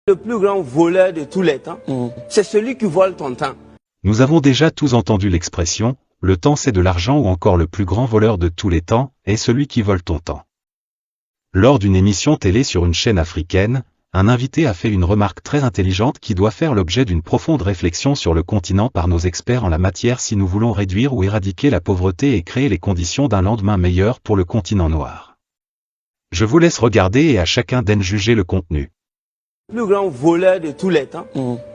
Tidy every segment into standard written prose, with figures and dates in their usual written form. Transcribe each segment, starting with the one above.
Le plus grand voleur de tous les temps, c'est celui qui vole ton temps. Nous avons déjà tous entendu l'expression « le temps c'est de l'argent » ou encore le plus grand voleur de tous les temps est celui qui vole ton temps. Lors d'une émission télé sur une chaîne africaine, un invité a fait une remarque très intelligente qui doit faire l'objet d'une profonde réflexion sur le continent par nos experts en la matière si nous voulons réduire ou éradiquer la pauvreté et créer les conditions d'un lendemain meilleur pour le continent noir. Je vous laisse regarder et à chacun d'en juger le contenu. Le plus grand voleur de tous les temps,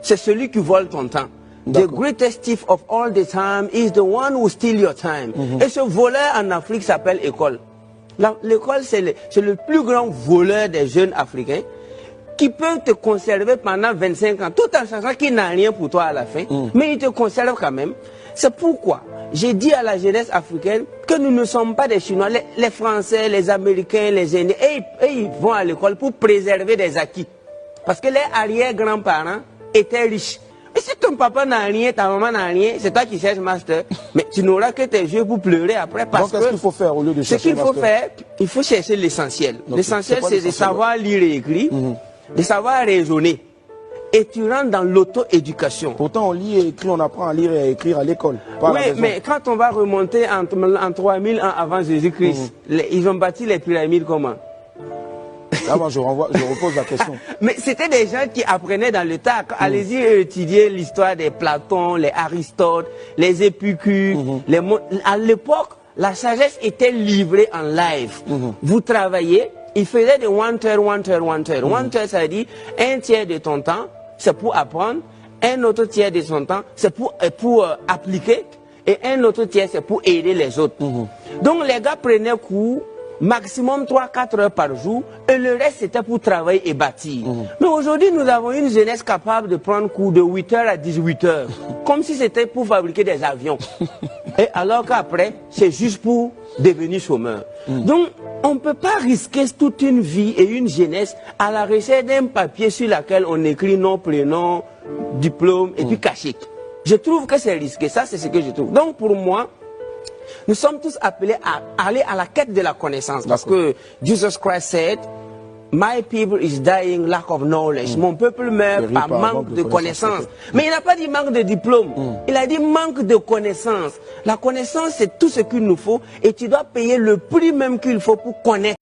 c'est celui qui vole ton temps. The greatest thief of all the time is the one who steals your time. Et ce voleur en Afrique s'appelle école. L'école, c'est le plus grand voleur des jeunes Africains qui peut te conserver pendant 25 ans, tout en sachant qu'il n'a rien pour toi à la fin, mais il te conserve quand même. C'est pourquoi j'ai dit à la jeunesse africaine que nous ne sommes pas des Chinois. Les Français, les Américains, les Indiens, ils vont à l'école pour préserver des acquis. Parce que les arrière-grands-parents étaient riches. Et si ton papa n'a rien, ta maman n'a rien, c'est toi qui cherches master. Mais tu n'auras que tes yeux pour pleurer après. Parce qu'est-ce qu'il faut faire au lieu de chercher ce qu'il faut faire, il faut chercher l'essentiel. L'essentiel, c'est de savoir lire et écrire, de savoir raisonner. Et tu rentres dans l'auto-éducation. Pourtant, on lit et écrit, on apprend à lire et à écrire à l'école. Oui, mais quand on va remonter en 3000 ans avant Jésus-Christ, ils ont bâti les pyramides comment? Avant, je repose la question. Mais c'était des gens qui apprenaient dans le tas. Allez-y étudier l'histoire des Platon, les Aristote, les Épicures. À l'époque, la sagesse était livrée en live. Vous travaillez, ils faisaient des one third. One third, ça veut dire un tiers de ton temps, c'est pour apprendre. Un autre tiers de son temps, c'est pour appliquer. Et un autre tiers, c'est pour aider les autres. Donc les gars prenaient cours maximum 3-4 heures par jour, et le reste c'était pour travailler et bâtir. Mais aujourd'hui, nous avons une jeunesse capable de prendre cours de 8 heures à 18 heures, comme si c'était pour fabriquer des avions. Et alors qu'après, c'est juste pour devenir chômeur. Donc, on ne peut pas risquer toute une vie et une jeunesse à la recherche d'un papier sur lequel on écrit nom, prénom, diplôme et puis cachet. Je trouve que c'est risqué, ça c'est ce que je trouve. Donc pour moi, nous sommes tous appelés à aller à la quête de la connaissance. Parce que Jesus Christ said, my people is dying lack of knowledge. Mon peuple meurt par manque de connaissance. Mais il n'a pas dit manque de diplôme. Il a dit manque de connaissance. La connaissance, c'est tout ce qu'il nous faut. Et tu dois payer le prix même qu'il faut pour connaître.